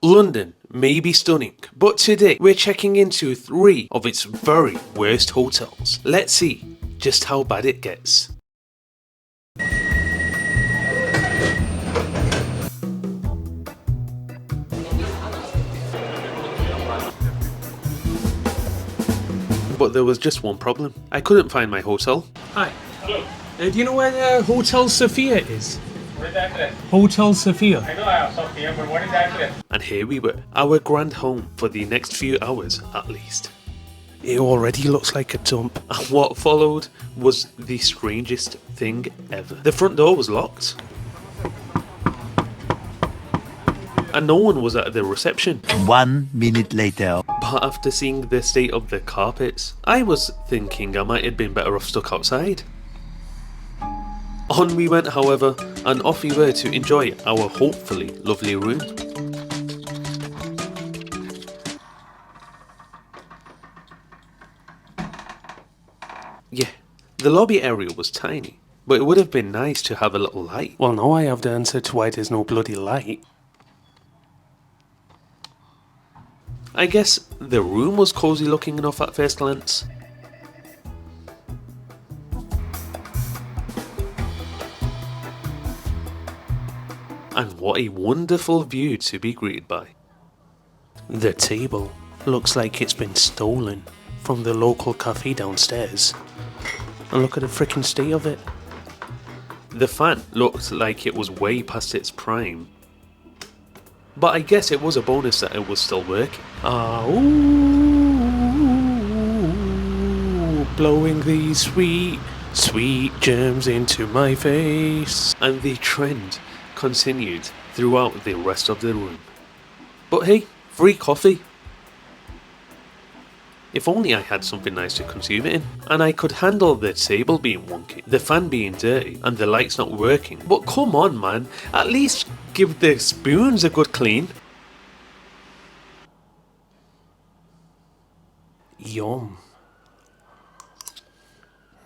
London may be stunning, but today we're checking into 3 of its very worst hotels. Let's see just how bad it gets. But there was just one problem. I couldn't find my hotel. Hi. Do you know where Hotel Sophia is? What is that address? Hotel Sophia. I know I have Sophia, but what is that address? And here we were, our grand home for the next few hours at least. It already looks like a dump. And what followed was the strangest thing ever. The front door was locked. And no one was at the reception. 1 minute later. But after seeing the state of the carpets, I was thinking I might have been better off stuck outside. On we went, however, and off we were to enjoy our hopefully lovely room. Yeah, the lobby area was tiny, but it would have been nice to have a little light. Well, now I have the answer to why there's no bloody light. I guess the room was cozy looking enough at first glance. And what a wonderful view to be greeted by. The table looks like it's been stolen from the local cafe downstairs. And look at the freaking state of it. The fan looked like it was way past its prime. But I guess it was a bonus that it was still working. Blowing these sweet, sweet germs into my face. And the trend continued throughout the rest of the room. But hey, free coffee. If only I had something nice to consume it in. And I could handle the table being wonky, the fan being dirty, and the lights not working. But come on, man, at least give the spoons a good clean. Yum.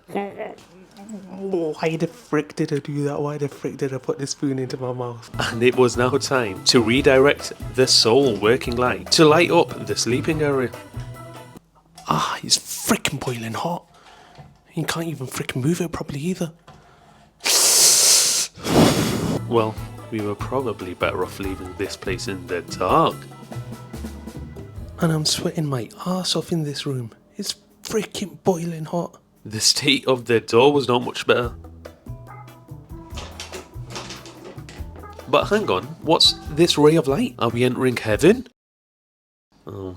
Why the frick did I do that? Why the frick did I put the spoon into my mouth? And it was now time to redirect the sole working light to light up the sleeping area. It's freaking boiling hot. You can't even freaking move it properly either. Well, we were probably better off leaving this place in the dark. And I'm sweating my ass off in this room. It's freaking boiling hot. The state of the door was not much better. But hang on, what's this ray of light? Are we entering heaven? Oh,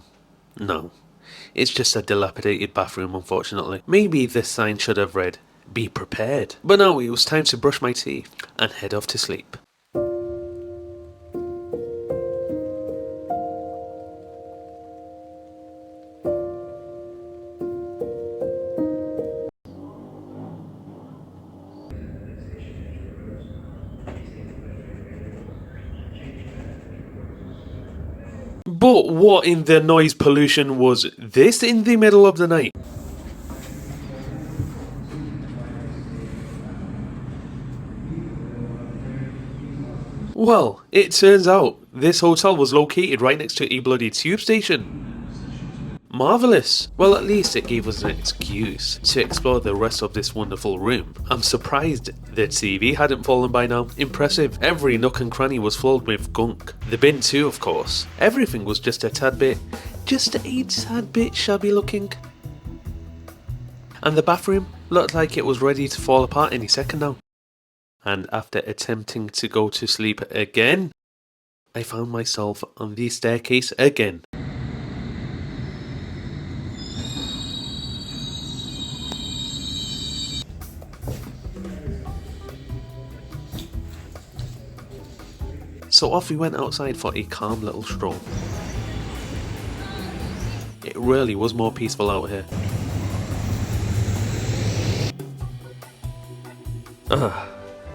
no. It's just a dilapidated bathroom, unfortunately. Maybe this sign should have read, "Be prepared." But now it was time to brush my teeth and head off to sleep. But what in the noise pollution was this in the middle of the night? Well, it turns out this hotel was located right next to a bloody tube station. Marvellous. Well, at least it gave us an excuse to explore the rest of this wonderful room. I'm surprised the TV hadn't fallen by now. Impressive. Every nook and cranny was filled with gunk. The bin too, of course. Everything was just a tad bit shabby looking. And the bathroom looked like it was ready to fall apart any second now. And after attempting to go to sleep again, I found myself on the staircase again. So off we went outside for a calm little stroll. It really was more peaceful out here.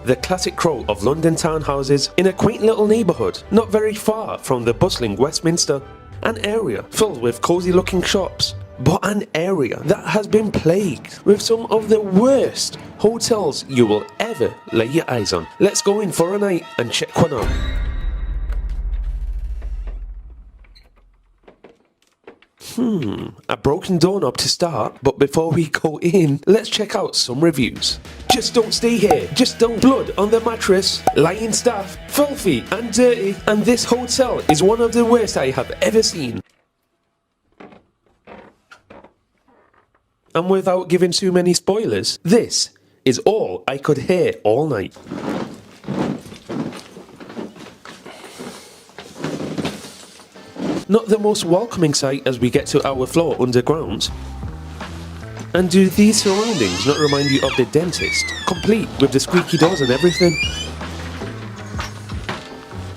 The classic crow of London townhouses in a quaint little neighbourhood not very far from the bustling Westminster. An area filled with cosy looking shops, but an area that has been plagued with some of the worst hotels you will ever lay your eyes on. Let's go in for a night and check one out. A broken doorknob to start, but before we go in, let's check out some reviews. Just don't stay here, just don't. Blood on the mattress, lying staff, filthy and dirty, and this hotel is one of the worst I have ever seen. And without giving too many spoilers, this is all I could hear all night. Not the most welcoming sight as we get to our floor underground. And do these surroundings not remind you of the dentist, complete with the squeaky doors and everything?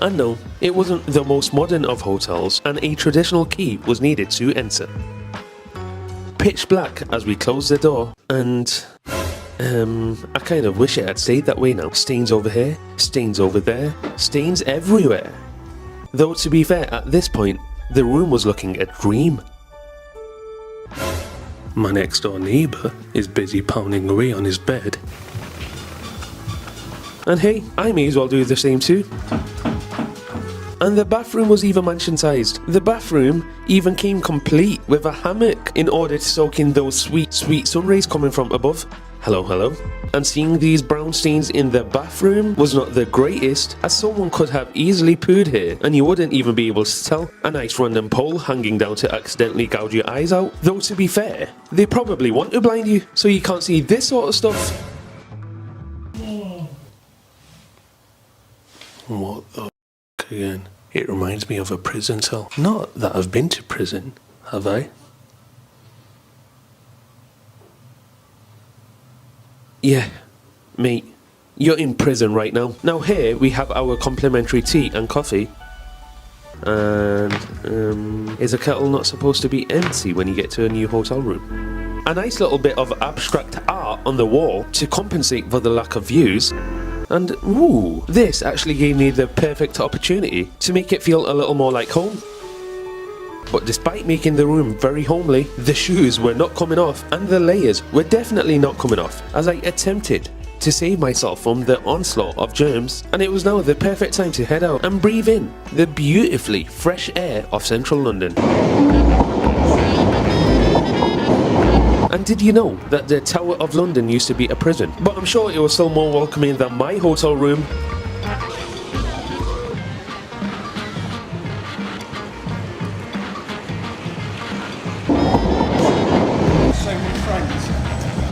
And no, it wasn't the most modern of hotels, and a traditional key was needed to enter. Pitch black as we closed the door, and I kind of wish it had stayed that way now. Stains over here, stains over there, stains everywhere. Though to be fair, at this point, the room was looking a dream. My next door neighbour is busy pounding away on his bed. And hey, I may as well do the same too. And the bathroom was even mansion sized. The bathroom even came complete with a hammock in order to soak in those sweet, sweet sun rays coming from above. Hello, hello. And seeing these brown stains in the bathroom was not the greatest, as someone could have easily pooed here and you wouldn't even be able to tell. A nice random pole hanging down to accidentally gouge your eyes out. Though to be fair, they probably want to blind you so you can't see this sort of stuff. What the f*** again? It reminds me of a prison cell. Not that I've been to prison, have I? Yeah, mate, you're in prison right now. Now here we have our complimentary tea and coffee. And, is a kettle not supposed to be empty when you get to a new hotel room? A nice little bit of abstract art on the wall to compensate for the lack of views. And, ooh, this actually gave me the perfect opportunity to make it feel a little more like home. But despite making the room very homely, the shoes were not coming off and the layers were definitely not coming off as I attempted to save myself from the onslaught of germs, and it was now the perfect time to head out and breathe in the beautifully fresh air of central London. And did you know that the Tower of London used to be a prison? But I'm sure it was still more welcoming than my hotel room.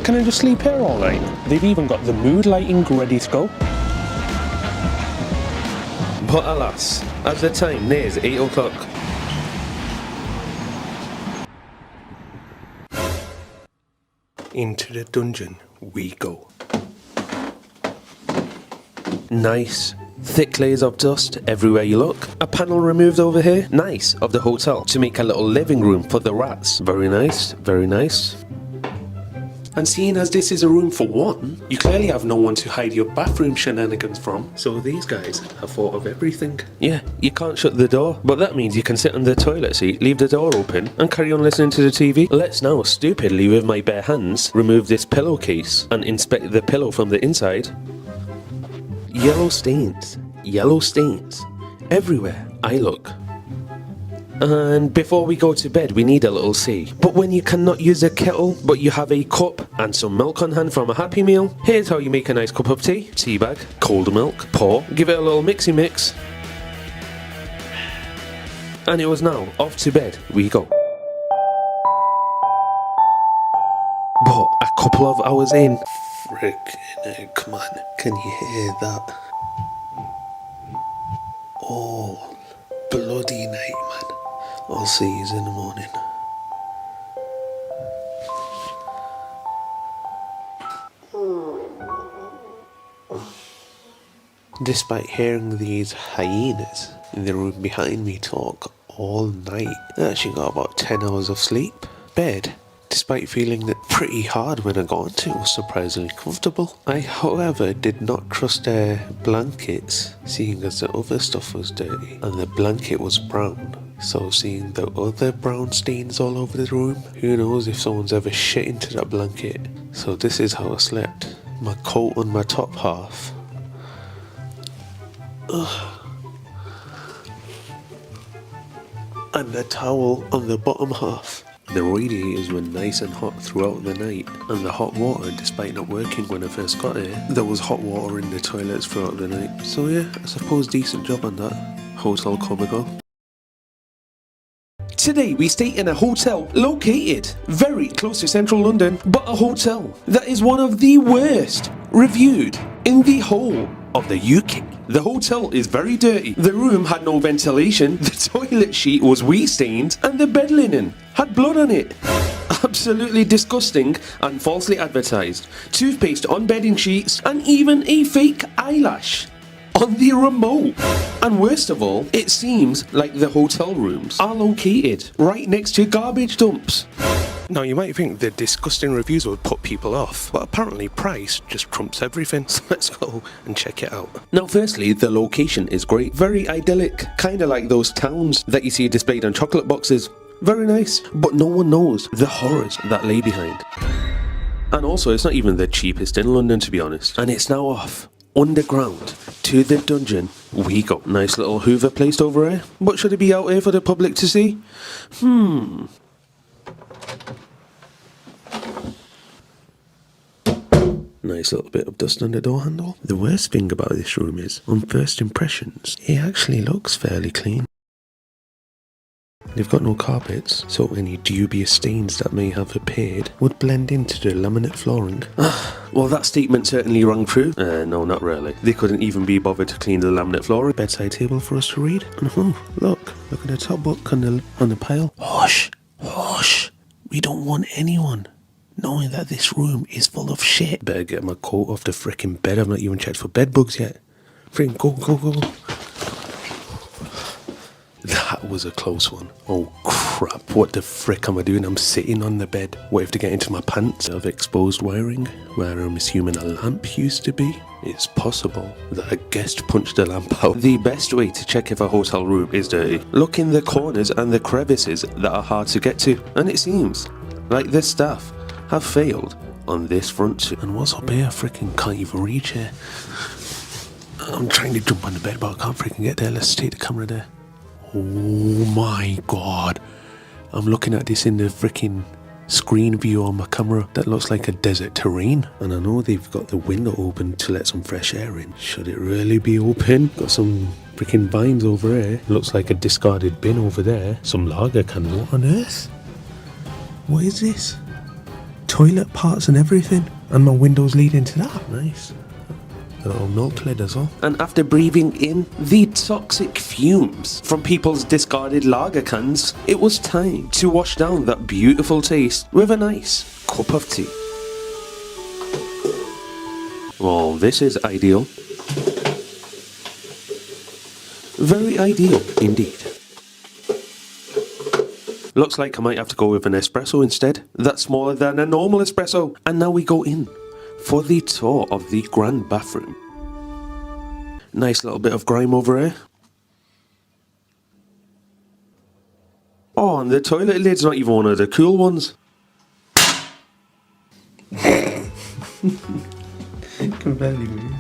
Can I just sleep here all night? They've even got the mood lighting ready to go. But alas, as the time nears 8 o'clock. Into the dungeon we go. Nice. Thick layers of dust everywhere you look. A panel removed over here. Nice, of the hotel to make a little living room for the rats. Very nice, very nice. And seeing as this is a room for one, you clearly have no one to hide your bathroom shenanigans from. So these guys have thought of everything. Yeah, you can't shut the door, but that means you can sit on the toilet seat, leave the door open, and carry on listening to the TV. Let's now stupidly with my bare hands remove this pillowcase and inspect the pillow from the inside. Yellow stains, everywhere I look. And before we go to bed, we need a little see. But when you cannot use a kettle, but you have a cup and some milk on hand from a Happy Meal, here's how you make a nice cup of tea. Tea bag, cold milk, pour, give it a little mixy mix. And it was now off to bed we go. But a couple of hours in, Frickin' heck, man. Can you hear that? Oh, bloody night, man. I'll see you in the morning. Despite hearing these hyenas in the room behind me talk all night, I actually got about 10 hours of sleep. Bed, despite feeling it pretty hard when I got into it, was surprisingly comfortable. I, however, did not trust their blankets, seeing as the other stuff was dirty and the blanket was brown. So seeing the other brown stains all over the room, who knows if someone's ever shit into that blanket. So this is how I slept. My coat on my top half. Ugh. and the towel on the bottom half. The radiators were nice and hot throughout the night, and the hot water, despite not working when I first got here, there was hot water in the toilets throughout the night. So yeah, I suppose decent job on that. Hotel Comico. Today we stay in a hotel located very close to central London, but a hotel that is one of the worst reviewed in the whole of the UK. The hotel is very dirty, the room had no ventilation, the toilet sheet was wee stained, and the bed linen had blood on it. Absolutely disgusting and falsely advertised. Toothpaste on bedding sheets, and even a fake eyelash on the remote. And worst of all, it seems like the hotel rooms are located right next to garbage dumps. Now you might think the disgusting reviews would put people off, but apparently price just trumps everything, so let's go and check it out. Now firstly, the location is great, very idyllic, kinda like those towns that you see displayed on chocolate boxes. Very nice, but no one knows the horrors that lay behind. And also, it's not even the cheapest in London, to be honest, and it's now off underground to the dungeon we go. Nice little Hoover placed over here, but should it be out here for the public to see? Nice little bit of dust on the door handle. The worst thing about this room is, on first impressions, it actually looks fairly clean. They've got no carpets, so any dubious stains that may have appeared would blend into the laminate flooring. Well, that statement certainly rang true. No, not really. They couldn't even be bothered to clean the laminate flooring. Bedside table for us to read. And look at the top book on the pile. Hush, hush. We don't want anyone knowing that this room is full of shit. Better get my coat off the frickin' bed. I've not even checked for bed bugs yet. Frickin' go. That was a close one. Oh crap, what the frick am I doing? I'm sitting on the bed. What if they get into my pants? Of exposed wiring, where I'm assuming a lamp used to be. It's possible that a guest punched the lamp out. The best way to check if a hotel room is dirty, look in the corners and the crevices that are hard to get to. And it seems like the staff have failed on this front too. And what's up here? Frickin' can't even reach here. I'm trying to jump on the bed, but I can't frickin' get there. Let's take the camera there. Oh my god. I'm looking at this in the freaking screen view on my camera. That looks like a desert terrain. And I know they've got the window open to let some fresh air in. Should it really be open? Got some freaking vines over here. Looks like a discarded bin over there. Some lager can. What on earth? What is this? Toilet parts and everything. And my windows lead into that. Nice. A little milk lid as well. And after breathing in the toxic fumes from people's discarded lager cans, it was time to wash down that beautiful taste with a nice cup of tea. Well, this is ideal. Very ideal indeed. Looks like I might have to go with an espresso instead. That's smaller than a normal espresso. And now we go in for the tour of the grand bathroom. Nice little bit of grime over here. Oh, and the toilet lid's not even one of the cool ones. Can barely move.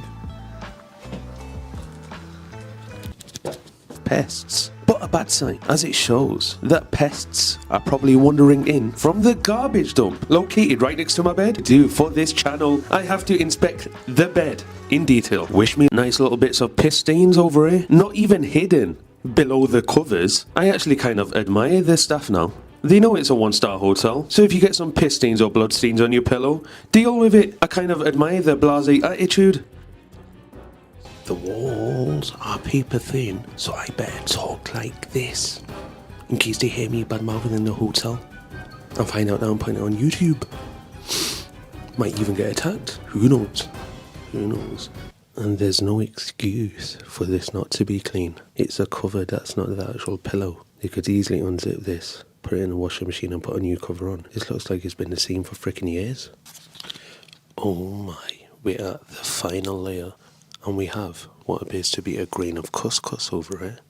Pests. But a bad sign, as it shows that pests are probably wandering in from the garbage dump located right next to my bed. For this channel, I have to inspect the bed in detail. Wish me nice little bits of piss stains over here, not even hidden below the covers. I actually kind of admire their staff now. They know it's a one-star hotel, so if you get some piss stains or blood stains on your pillow, deal with it. I kind of admire their blasé attitude. The walls are paper thin, so I better talk like this, in case they hear me bad-mouthing in the hotel, and find out that I'm putting it on YouTube. Might even get attacked. Who knows? Who knows? And there's no excuse for this not to be clean. It's a cover, that's not the actual pillow. You could easily unzip this, put it in a washing machine and put a new cover on. This looks like it's been the same for frickin' years. Oh my, we're at the final layer. And we have what appears to be a grain of couscous over here.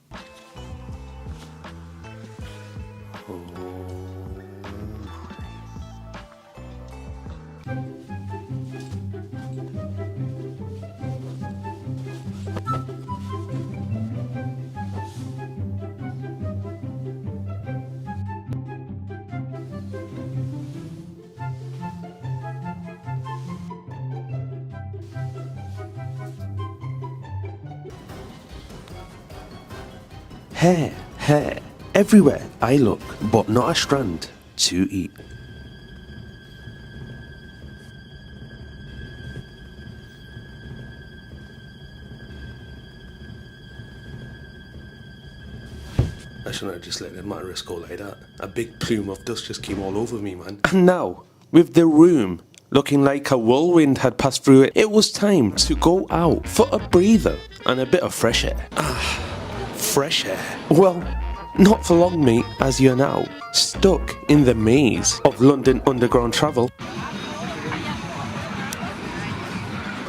Hair. Everywhere I look, but not a strand to eat. I shouldn't have just let the mattress go like that. A big plume of dust just came all over me, man. And now, with the room looking like a whirlwind had passed through it, it was time to go out for a breather and a bit of fresh air. Fresh air. Well, not for long, mate, as you're now stuck in the maze of London Underground travel.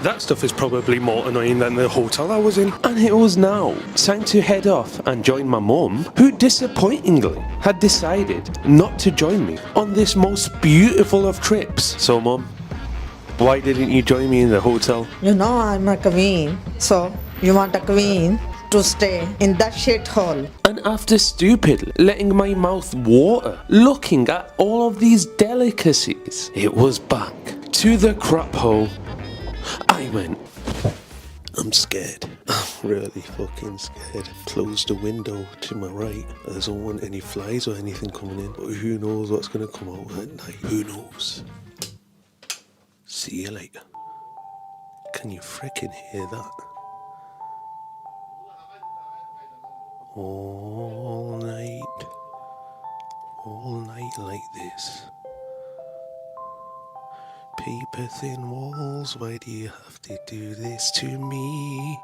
That stuff is probably more annoying than the hotel I was in. And it was now time to head off and join my mum, who disappointingly had decided not to join me on this most beautiful of trips. So mum, why didn't you join me in the hotel? You know I'm a queen, so you want a queen to stay in that shithole. And after stupidly letting my mouth water, looking at all of these delicacies, it was back to the crap hole I went. I'm scared. I'm really fucking scared. Close the window to my right. I don't want any flies or anything coming in. But who knows what's going to come out at night? Who knows? See you later. Can you frickin' hear that? All night like this. Paper thin walls, why do you have to do this to me?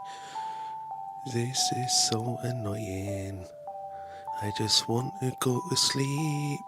This is so annoying. I just want to go to sleep.